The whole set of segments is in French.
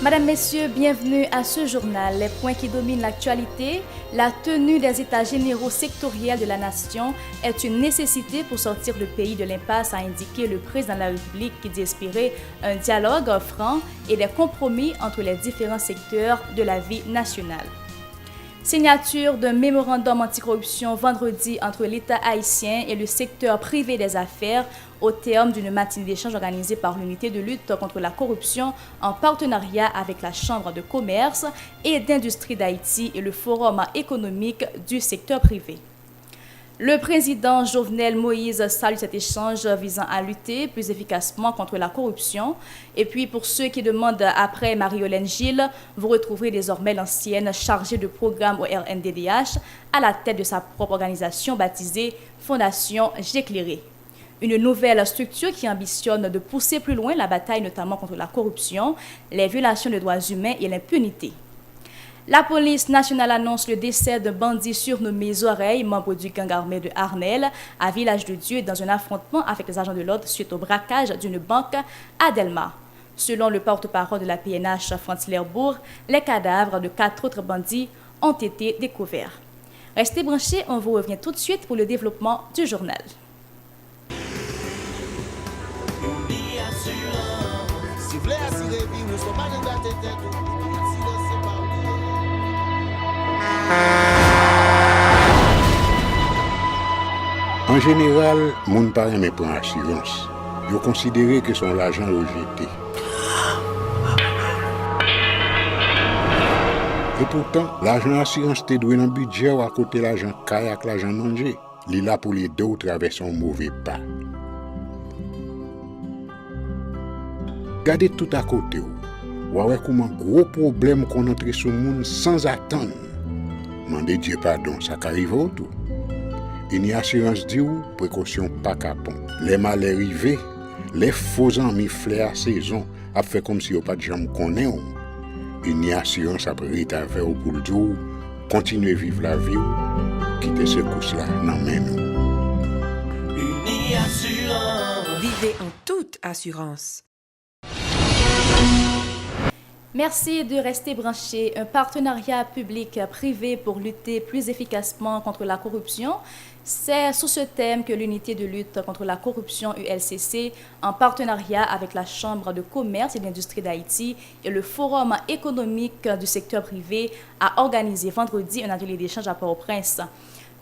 Madame, Messieurs, bienvenue à ce journal. Les points qui dominent l'actualité. La tenue des États généraux sectoriels de la nation est une nécessité pour sortir le pays de l'impasse, a indiqué le président de la République qui dit espérer un dialogue franc et des compromis entre les différents secteurs de la vie nationale. Signature d'un mémorandum anticorruption vendredi entre l'État haïtien et le secteur privé des affaires au terme d'une matinée d'échange organisée par l'unité de lutte contre la corruption en partenariat avec la Chambre de commerce et d'industrie d'Haïti et le Forum économique du secteur privé. Le président Jovenel Moïse salue cet échange visant à lutter plus efficacement contre la corruption. Et puis pour ceux qui demandent après Marie-Hélène Gilles, vous retrouverez désormais l'ancienne chargée de programme au RNDDH à la tête de sa propre organisation baptisée Fondation J'éclairé. Une nouvelle structure qui ambitionne de pousser plus loin la bataille notamment contre la corruption, les violations des droits humains et l'impunité. La police nationale annonce le décès d'un bandit surnommé Zoreille, membre du gang armé de Arnel, à Village de Dieu, dans un affrontement avec les agents de l'ordre suite au braquage d'une banque à Delma. Selon le porte-parole de la PNH, Franz Lerbourg, les cadavres de 4 autres bandits ont été découverts. Restez branchés, on vous revient tout de suite pour le développement du journal. En général, moun pa reme pran assurance. Yo considéré que son l'argent rejeté. Et pourtant, l'argent assurance te doué dans budget ou à côté l'argent kay ak l'argent manger. Li là pour les deux ou traverser un mauvais pas. Gardez tout à côté ou. Ouais comment gros problème qu'on entre sur monde sans attendre. Mandez Dieu pardon, ça qu'arrive autour. Une assurance dit ou précaution pas capon. Les mal arrivés, les faux amis flair saison a fait comme si on pas de jambe connaît ou. Une assurance après rétaver ou pour le dire continuer vivre la vie ou quitter ce course là nan men nous. Uni Assurance. Vivez en toute assurance. Merci de rester branchés. Un partenariat public-privé pour lutter plus efficacement contre la corruption. C'est sous ce thème que l'unité de lutte contre la corruption ULCC, en partenariat avec la Chambre de commerce et d'industrie d'Haïti et le Forum économique du secteur privé, a organisé vendredi un atelier d'échange à Port-au-Prince.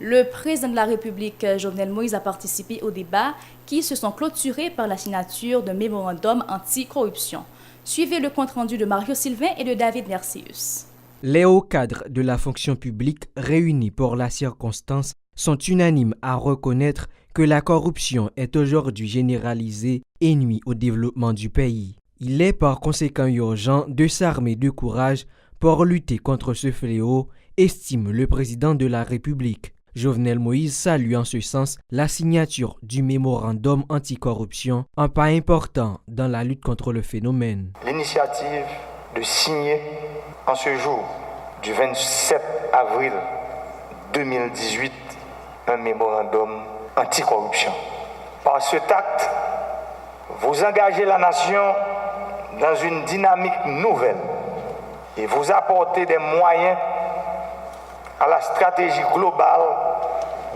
Le président de la République, Jovenel Moïse, a participé aux débats qui se sont clôturés par la signature d'un mémorandum anti-corruption. Suivez le compte-rendu de Mario Sylvain et de David Nercius. Les hauts cadres de la fonction publique réunis pour la circonstance sont unanimes à reconnaître que la corruption est aujourd'hui généralisée et nuit au développement du pays. Il est par conséquent urgent de s'armer de courage pour lutter contre ce fléau, estime le président de la République. Jovenel Moïse salue en ce sens la signature du mémorandum anticorruption, un pas important dans la lutte contre le phénomène. L'initiative de signer en ce jour du 27 avril 2018 un mémorandum anticorruption. Par cet acte, vous engagez la nation dans une dynamique nouvelle et vous apportez des moyens à la stratégie globale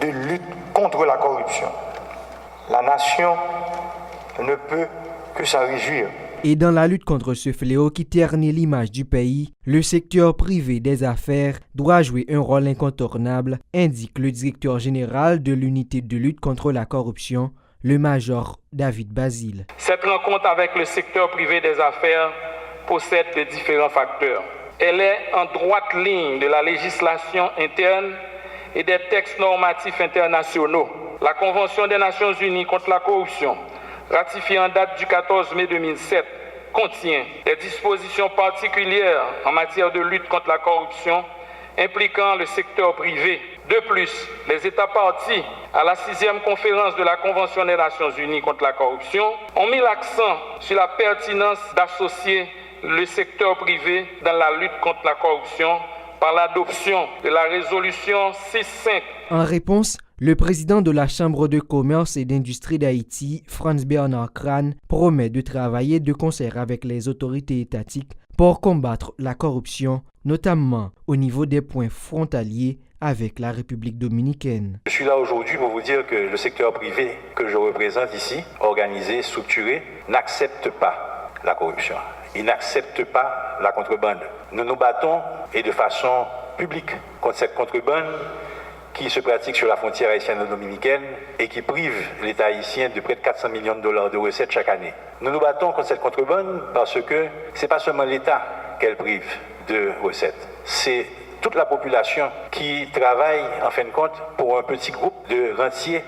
de lutte contre la corruption. La nation ne peut que s'en réjouir. Et dans la lutte contre ce fléau qui ternit l'image du pays, le secteur privé des affaires doit jouer un rôle incontournable, indique le directeur général de l'unité de lutte contre la corruption, le major David Basile. Cette rencontre avec le secteur privé des affaires possède de différents facteurs. Elle est en droite ligne de la législation interne et des textes normatifs internationaux. La Convention des Nations Unies contre la corruption, ratifiée en date du 14 mai 2007, contient des dispositions particulières en matière de lutte contre la corruption impliquant le secteur privé. De plus, les États parties à la 6e conférence de la Convention des Nations Unies contre la corruption ont mis l'accent sur la pertinence d'associer le secteur privé dans la lutte contre la corruption par l'adoption de la résolution 6.5. En réponse, le président de la Chambre de commerce et d'industrie d'Haïti, Franz Bernard Crane, promet de travailler de concert avec les autorités étatiques pour combattre la corruption, notamment au niveau des points frontaliers avec la République dominicaine. Je suis là aujourd'hui pour vous dire que le secteur privé que je représente ici, organisé, structuré, n'accepte pas la corruption. Il n'accepte pas la contrebande. Nous nous battons, et de façon publique, contre cette contrebande qui se pratique sur la frontière haïtiano-dominicaine et qui prive l'État haïtien de près de 400 millions de dollars de recettes chaque année. Nous nous battons contre cette contrebande parce que ce n'est pas seulement l'État qu'elle prive de recettes, c'est toute la population qui travaille, en fin de compte, pour un petit groupe de rentiers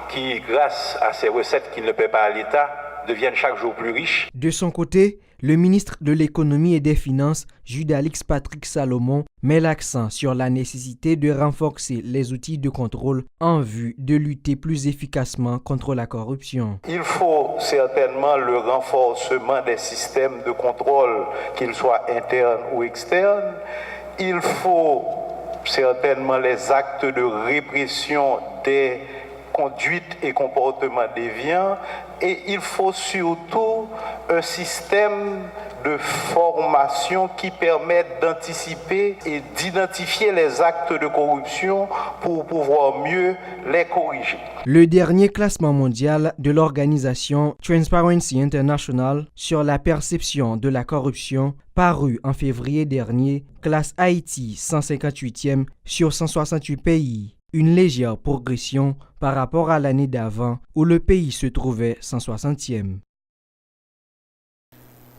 qui, grâce à ces recettes qu'ils ne paient pas à l'État, deviennent chaque jour plus riches. De son côté, le ministre de l'Économie et des Finances, Judalix Patrick Salomon, met l'accent sur la nécessité de renforcer les outils de contrôle en vue de lutter plus efficacement contre la corruption. Il faut certainement le renforcement des systèmes de contrôle, qu'ils soient internes ou externes. Il faut certainement les actes de répression des conduites et comportements déviants. Et il faut surtout un système de formation qui permette d'anticiper et d'identifier les actes de corruption pour pouvoir mieux les corriger. Le dernier classement mondial de l'organisation Transparency International sur la perception de la corruption, paru en février dernier, classe Haïti 158e sur 168 pays. Une légère progression par rapport à l'année d'avant où le pays se trouvait 160e.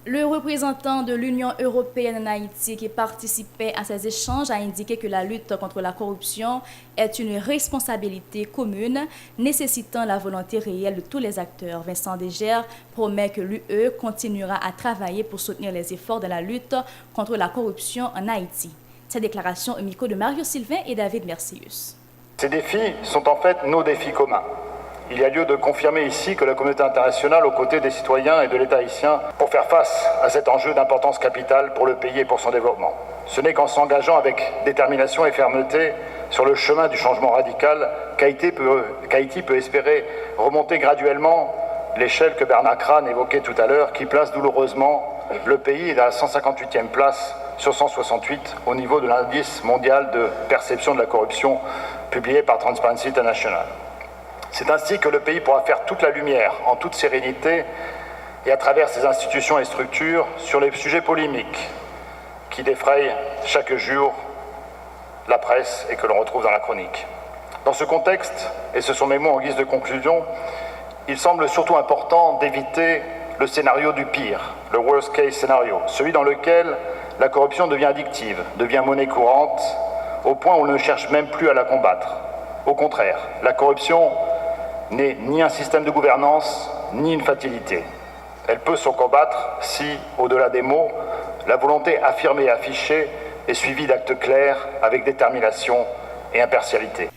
Le représentant de l'Union européenne en Haïti qui participait à ces échanges a indiqué que la lutte contre la corruption est une responsabilité commune nécessitant la volonté réelle de tous les acteurs. Vincent Degère promet que l'UE continuera à travailler pour soutenir les efforts de la lutte contre la corruption en Haïti. Cette déclaration au micro de Mario Sylvain et David Mercius. Ces défis sont en fait nos défis communs. Il y a lieu de confirmer ici que la communauté internationale, aux côtés des citoyens et de l'État haïtien, pour faire face à cet enjeu d'importance capitale pour le pays et pour son développement. Ce n'est qu'en s'engageant avec détermination et fermeté sur le chemin du changement radical qu'Haïti peut espérer remonter graduellement l'échelle que Bernard Crane évoquait tout à l'heure, qui place douloureusement le pays à la 158e place sur 168 au niveau de l'indice mondial de perception de la corruption publié par Transparency International. C'est ainsi que le pays pourra faire toute la lumière, en toute sérénité, et à travers ses institutions et structures, sur les sujets polémiques qui défrayent chaque jour la presse et que l'on retrouve dans la chronique. Dans ce contexte, et ce sont mes mots en guise de conclusion, il semble surtout important d'éviter le scénario du pire, le worst case scenario, celui dans lequel la corruption devient addictive, devient monnaie courante, au point où on ne cherche même plus à la combattre. Au contraire, la corruption n'est ni un système de gouvernance, ni une fatalité. Elle peut se combattre si, au-delà des mots, la volonté affirmée et affichée est suivie d'actes clairs avec détermination et impartialité.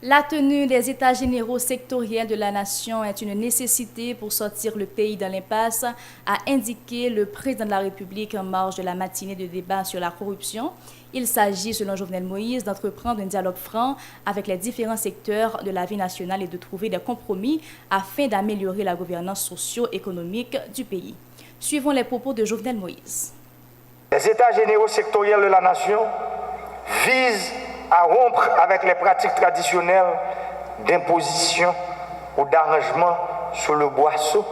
La tenue des États généraux sectoriels de la nation est une nécessité pour sortir le pays dans l'impasse, a indiqué le président de la République en marge de la matinée de débat sur la corruption. Il s'agit, selon Jovenel Moïse, d'entreprendre un dialogue franc avec les différents secteurs de la vie nationale et de trouver des compromis afin d'améliorer la gouvernance socio-économique du pays. Suivons les propos de Jovenel Moïse. Les États généraux sectoriels de la nation visent à rompre avec les pratiques traditionnelles d'imposition ou d'arrangement sur le boisseau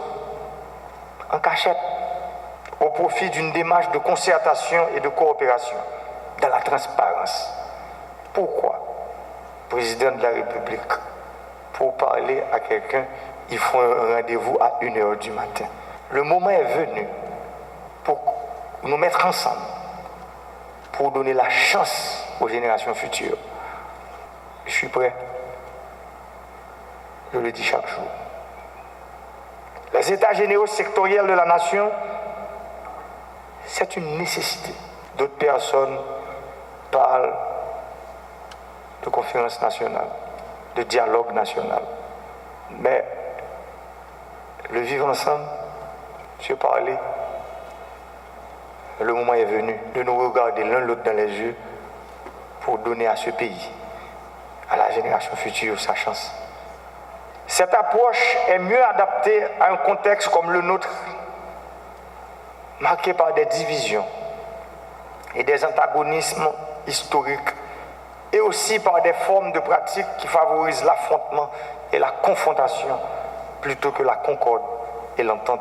en cachette au profit d'une démarche de concertation et de coopération dans la transparence. Pourquoi, président de la République, pour parler à quelqu'un, il faut un rendez-vous à 1h du matin? Le moment est venu pour nous mettre ensemble, pour donner la chance aux générations futures. Je suis prêt. Je le dis chaque jour. Les États généraux sectoriels de la nation, c'est une nécessité. D'autres personnes parlent de conférence nationale, de dialogue national. Mais le vivre ensemble, se parler, le moment est venu de nous regarder l'un l'autre dans les yeux pour donner à ce pays, à la génération future, sa chance. Cette approche est mieux adaptée à un contexte comme le nôtre, marqué par des divisions, et des antagonismes historiques, et aussi par des formes de pratiques qui favorisent l'affrontement et la confrontation plutôt que la concorde et l'entente.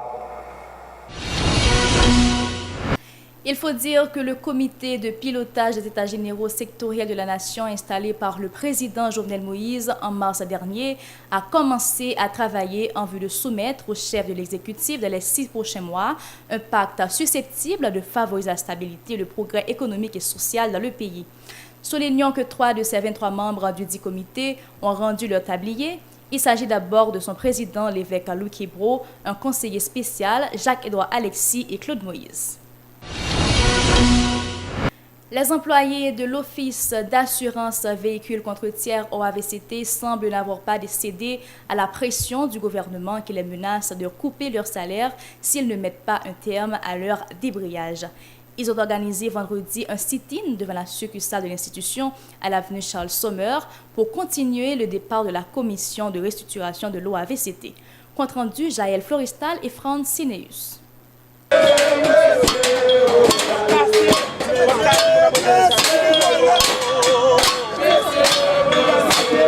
Il faut dire que le comité de pilotage des États généraux sectoriels de la nation installé par le président Jovenel Moïse en mars dernier a commencé à travailler en vue de soumettre au chef de l'exécutif dans les 6 prochains mois un pacte susceptible de favoriser la stabilité et le progrès économique et social dans le pays. Soulignons que 3 de ses 23 membres du dit comité ont rendu leur tablier. Il s'agit d'abord de son président, l'évêque Louis Kébro, un conseiller spécial, Jacques-Édouard Alexis et Claude Moïse. Les employés de l'Office d'assurance véhicules contre tiers OAVCT semblent n'avoir pas cédé à la pression du gouvernement qui les menace de couper leur salaire s'ils ne mettent pas un terme à leur débrayage. Ils ont organisé vendredi un sit-in devant la succursale de l'institution à l'avenue Charles Sommer pour continuer le départ de la commission de restructuration de l'OAVCT. Compte rendu, Jaël Floristal et Franz Sineus.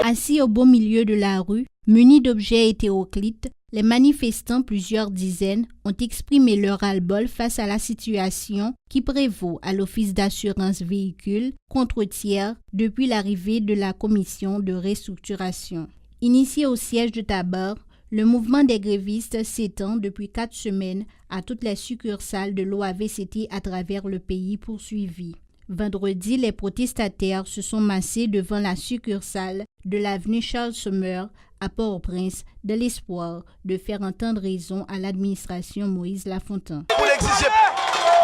Assis au beau milieu de la rue, munis d'objets hétéroclites, les manifestants, plusieurs dizaines, ont exprimé leur ras-le-bol face à la situation qui prévaut à l'Office d'assurance véhicules contre tiers depuis l'arrivée de la commission de restructuration. Initié au siège de Tabar, le mouvement des grévistes s'étend depuis 4 semaines à toutes les succursales de l'OAVCT à travers le pays poursuivi. Vendredi, les protestataires se sont massés devant la succursale de l'avenue Charles Sommer à Port-au-Prince dans l'espoir de faire entendre raison à l'administration Moïse Lafontaine. Pour l'exiger,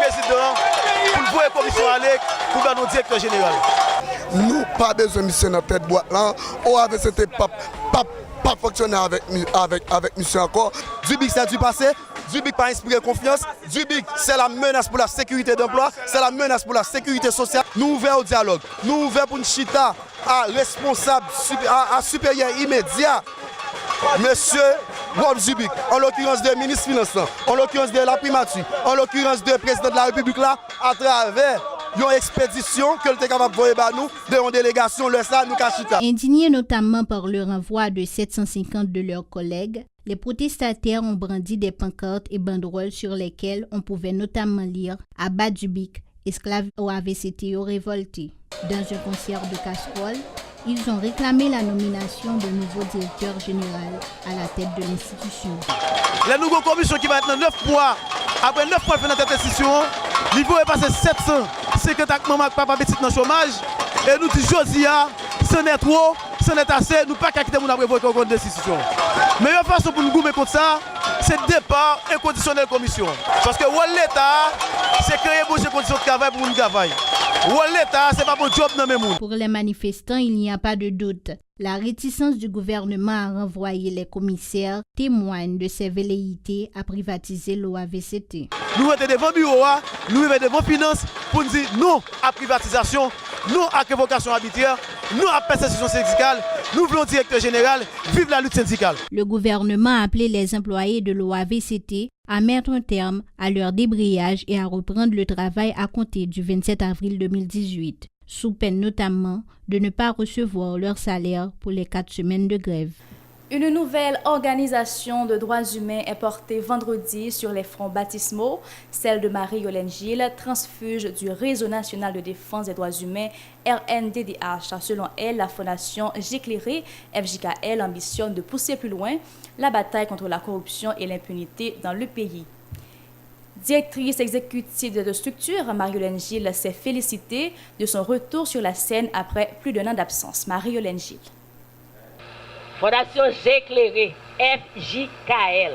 président, pour le voir commission Alec, pour le directeur général. Nous, pas besoin de mission dans la tête boîte là. OAVCT pas fonctionner avec mission encore. Dubik, ça a dû passer. Dubik pas inspiré confiance. Dubik, c'est la menace pour la sécurité d'emploi, c'est la menace pour la sécurité sociale. Nous ouverts au dialogue, nous ouverts pour une chita à responsable, à supérieur immédiat. Monsieur Bob Dubik, en l'occurrence de ministre Finance, en l'occurrence de la primature, en l'occurrence de président de la République là, à travers une expédition que le était capable de voir nous, de une délégation, le ça nous cachita. Indignés notamment par le renvoi de 750 de leurs collègues, les protestataires ont brandi des pancartes et banderoles sur lesquelles on pouvait notamment lire « Abat Dubik, esclave OAVCT révolté ». Dans un concert de casseroles, ils ont réclamé la nomination d'un nouveau directeur général à la tête de l'institution. La nouvelle commission qui va être dans 9 mois, après 9 mois de cette institution, il faut passer 750 mamans papa petit dans le chômage. Et nous disons aujourd'hui, ce n'est trop, ce n'est assez, nous ne pouvons pas quitter mon après pour une décision. Mais la façon pour nous gouverner contre ça, c'est départ inconditionnel de la commission. Parce que l'État, c'est créer des conditions de travail pour nous travailler. L'État, ce n'est pas mon job dans mes mondes. Pour les manifestants, il n'y a pas de doute. La réticence du gouvernement à renvoyer les commissaires témoigne de ses velléités à privatiser l'OAVCT. Nous sommes devant le bureau, nous sommes devant la finance pour nous dire non à la privatisation, non à la révocation arbitraire, non à la persécution syndicale, nous voulons un directeur général, vive la lutte syndicale. Le gouvernement a appelé les employés de l'OAVCT à mettre un terme à leur débrayage et à reprendre le travail à compter du 27 avril 2018, sous peine notamment de ne pas recevoir leur salaire pour les 4 semaines de grève. Une nouvelle organisation de droits humains est portée vendredi sur les fronts baptismaux, celle de Marie-Yolène Gilles, transfuge du Réseau national de défense des droits humains RNDDH. Selon elle, la fondation J'éclairé, FJKL, ambitionne de pousser plus loin la bataille contre la corruption et l'impunité dans le pays. Directrice exécutive de structure, Marie-Yolène Gilles s'est félicitée de son retour sur la scène après plus d'1 an d'absence. Marie-Yolène Gilles. Fondation J'éclairé, FJKL.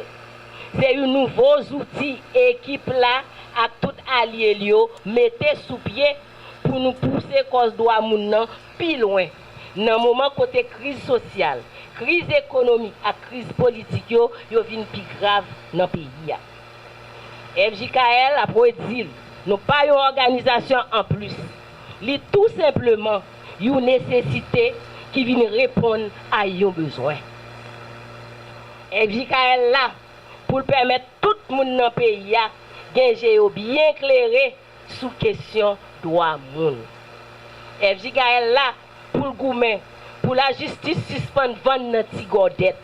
C'est un nouveau outil équipe là à tout allié lio mettez sous pied pour nous pousser cause droit moun plus loin. Dans moment côté crise sociale, crise économique et crise politique yo vinn plus grave dans pays ya. FJKL a dit nous pas une organisation en plus. Li tout simplement une nécessité qui vient répondre à nos besoins. FJKL là pour permettre tout le monde dans le pays de bien éclairé sous question droit moun. FJKL là pour le goumen, pour la justice suspendre vendre nan ti godet.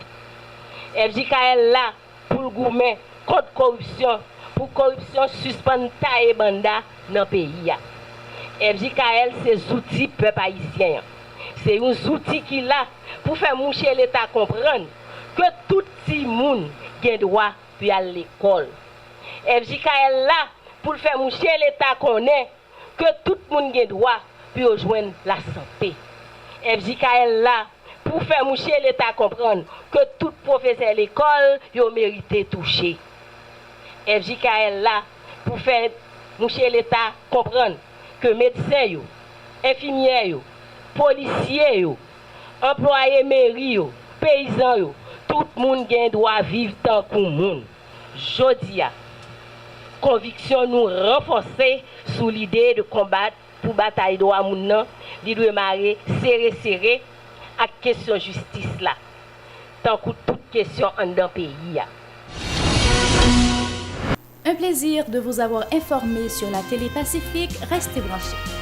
FJKL là pour le goumen contre corruption, pour corruption suspendre taille banda dans pays ya. FJKL c'est outils peuple haïtien. C'est un outil qui là pour faire moucher l'État comprendre que tout petit monde a droit puis à l'école. FJKL là pour faire moucher l'État connaît que tout le monde a droit puis rejoindre la santé. FJKL là pour faire moucher l'État comprendre que tout professeur à l'école yo mérité toucher. FJKL là pour faire moucher l'État comprendre que médecins yo, infirmières yo, policiers yo, employés mairie yo, paysans yo, tout le monde a droit vivre tant que monde. Jodi a conviction nous renforcer sous l'idée de combattre pour bataille droit moun nan, li doit marrer serré à question justice là. Tant que toute question en dans pays a. Un plaisir de vous avoir informé sur la télé Pacifique. Restez branchés.